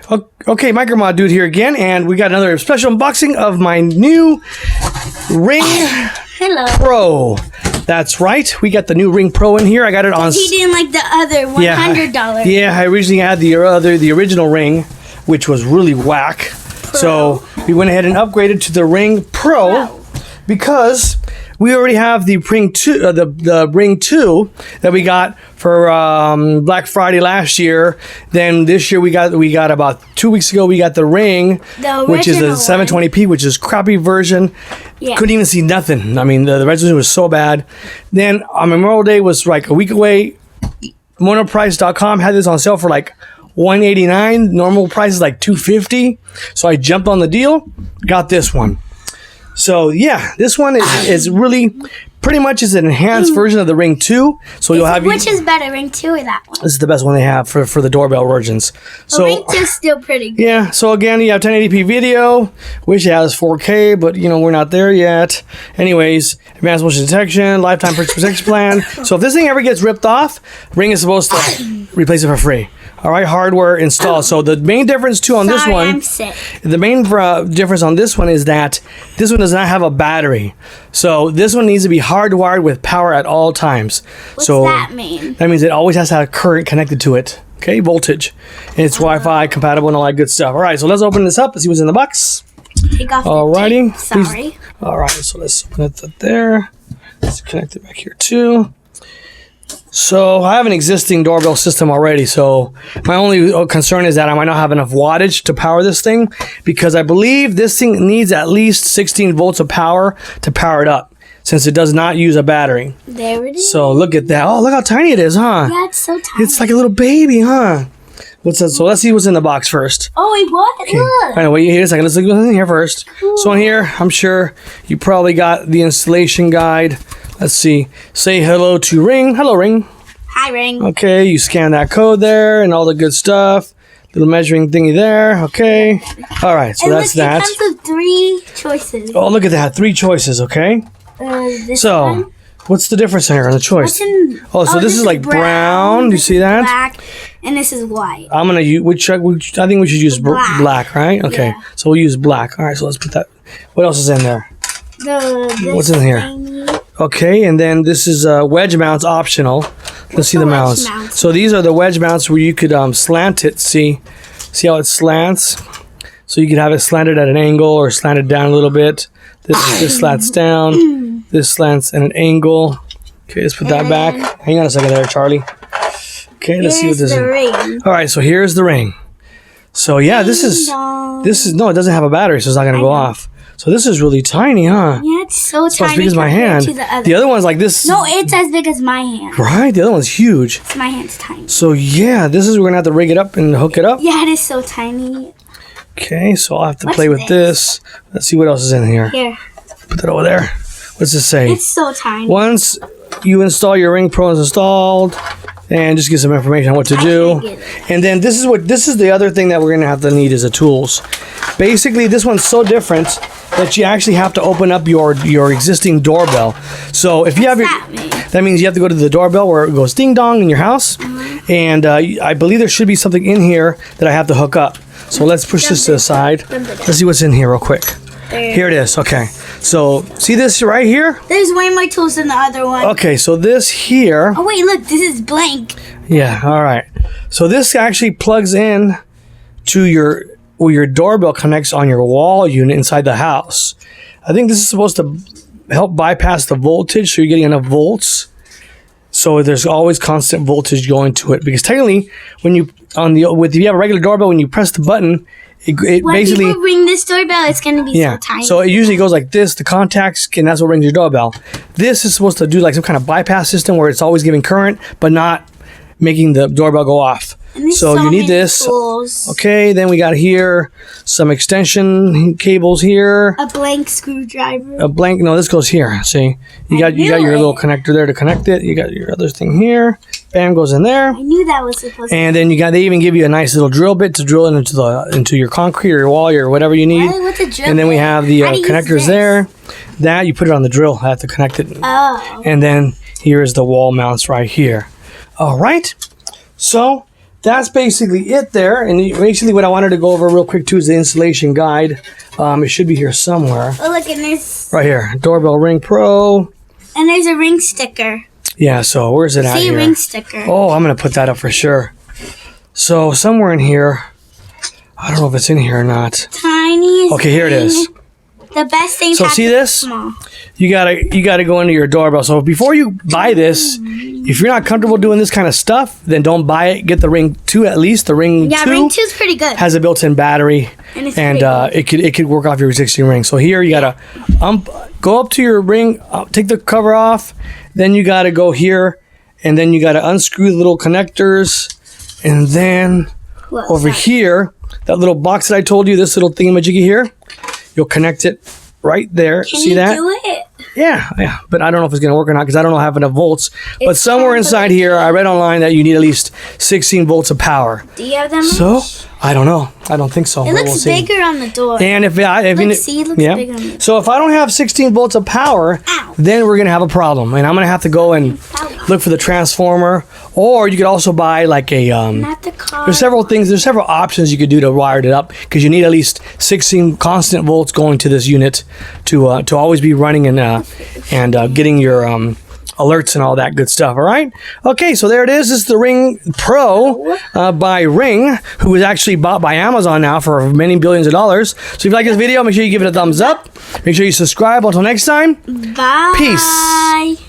Okay, Micromod Dude here again, and we got another special unboxing of my new Ring Pro. That's right, we got the new Ring Pro in here. I got it on. He didn't like the other $100. Yeah, I originally had the original Ring, which was really whack. So we went ahead and upgraded to the Ring Pro because we already have the Ring 2, the Ring 2 that we got for Black Friday last year. Then this year we got about 2 weeks ago we got the Ring, which is a 720p, which is crappy version. Yeah. Couldn't even see nothing. I mean, the resolution was so bad. Then on Memorial Day was like a week away. Monoprice.com had this on sale for like $189. Normal price is like $250. So I jumped on the deal, got this one. So yeah, this one is really pretty much is an enhanced version of the Ring 2. So you'll have which is better, Ring 2 or that one? This is the best one they have for the doorbell versions. So Ring 2 is still pretty good. Yeah. So again, you have 1080p video. Wish it has 4K, but you know we're not there yet. Anyways, advanced motion detection, lifetime purchase protection plan. So if this thing ever gets ripped off, Ring is supposed to replace it for free. All right, hardware installed. So the main difference too on this one, I'm sick. The main difference on this one is that this one does not have a battery. So this one needs to be hardwired with power at all times. What's that mean? That means it always has to have current connected to it. Okay, voltage. And it's Wi-Fi compatible and all that good stuff. All right, so let's open this up and see what's in the box. Take off Alrighty. the tape. Sorry. All right, so let's open it there. Let's connect it back here too. So I have an existing doorbell system already, so my only concern is that I might not have enough wattage to power this thing, because I believe this thing needs at least 16 volts of power to power it up, since it does not use a battery. There it is. So look at that. Oh, look how tiny it is, huh? Yeah, it's so tiny. It's like a little baby, huh? What's that? So let's see what's in the box first. Oh, wait, what? Okay. Look. All right, wait a second. Let's look what's in here first. Cool. So in here, I'm sure you probably got the installation guide. Let's see. Say hello to Ring. Hello, Ring. Hi, Ring. Okay, you scan that code there and all the good stuff. Little measuring thingy there. Okay. All right, so that's that. It comes with 3 choices. Oh, look at that. 3 choices, okay? This so, one. What's the difference here on the choice? So this is like brown. You see that? Black, and this is white. I'm going to use, I think we should use black, right? Okay, yeah. So we'll use black. All right, so let's put that. What else is in there? What's in here? Okay, and then this is wedge mounts optional. Let's see the mounts. So these are the wedge mounts where you could slant it. See how it slants? So you could have it slanted at an angle or slanted down a little bit. This slants down. This slants at an angle. Okay, let's put that back. Hang on a second there, Charlie. Okay, let's see what this is. All right, so here's the Ring. So yeah, this is no, it doesn't have a battery, so it's not gonna go off. So this is really tiny, huh? Yeah, it's so tiny. As big as my hand. The other one's like this. No, it's as big as my hand. Right? The other one's huge. My hand's tiny. So yeah, this is we're gonna have to rig it up and hook it up. Yeah, it is so tiny. Okay, so I'll have to play with this. Let's see what else is in here. Here. Put that over there. What's this say? It's so tiny. Once you install your Ring Pro is installed, and just get some information on what to do. And then this is the other thing that we're gonna have to need is the tools. Basically, this one's so different that you actually have to open up your existing doorbell. So if you have that means you have to go to the doorbell where it goes ding dong in your house. And I believe there should be something in here that I have to hook up. So let's push this to the side. Let's see what's in here real quick. Here it is. Okay. So see this right here? There's way more tools than the other one. Okay, so this here. Oh wait, look, this is blank. Yeah, all right. So this actually plugs in to where your doorbell connects on your wall unit inside the house. I think this is supposed to help bypass the voltage, so you're getting enough volts. So there's always constant voltage going to it, because technically, when you if you have a regular doorbell, when you press the button, it when basically people ring this doorbell, it's gonna be so tiny. So it usually goes like this, the contacts, and that's what rings your doorbell. This is supposed to do like some kind of bypass system where it's always giving current, but not making the doorbell go off. So you need this. Tools. Okay, then we got here some extension cables here. A blank screwdriver. No, this goes here. See, you got your little connector there to connect it. You got your other thing here. Bam, goes in there. I knew that was supposed to. And then they even give you a nice little drill bit to drill it into your concrete or your wall or whatever you need. What's a drill and then we have the connectors there. That you put it on the drill. I have to connect it. Oh. And then here is the wall mounts right here. All right. So that's basically it there. And basically what I wanted to go over real quick too is the installation guide. It should be here somewhere. Oh, look, and there's... Right here. Doorbell Ring Pro. And there's a ring sticker. Yeah, so where's it at See, here? ring sticker. Oh, I'm going to put that up for sure. So somewhere in here, I don't know if it's in here or not. Tiny. Okay, here it is. The best thing. So see this? Small. You gotta go into your doorbell. So before you buy this, if you're not comfortable doing this kind of stuff, then don't buy it. Get the Ring 2 at least. The Ring 2 Ring 2 is pretty good. has a built-in battery, and it could work off your existing ring. So here you gotta go up to your ring, take the cover off, then you gotta go here, and then you gotta unscrew the little connectors, and then over here, that little box that I told you, this little thingamajiggy here, you'll connect it right there. See that? Can you do it? Yeah. But I don't know if it's going to work or not because I don't have enough volts. But somewhere inside here, I read online that you need at least 16 volts of power. Do you have them? So, I don't know. I don't think so. It looks bigger on the door. And if see, it looks bigger on the door. So if I don't have 16 volts of power, then we're going to have a problem. And I'm going to have to go and look for the transformer. Or you could also buy like a... Not the car. There's several things. There's several options you could do to wire it up because you need at least 16 constant volts going to this unit to always be running and getting your alerts and all that good stuff. All right. Okay. So there it is. This is the Ring Pro by Ring, who was actually bought by Amazon now for many billions of dollars. So if you like this video, make sure you give it a thumbs up. Make sure you subscribe. Until next time. Bye. Peace.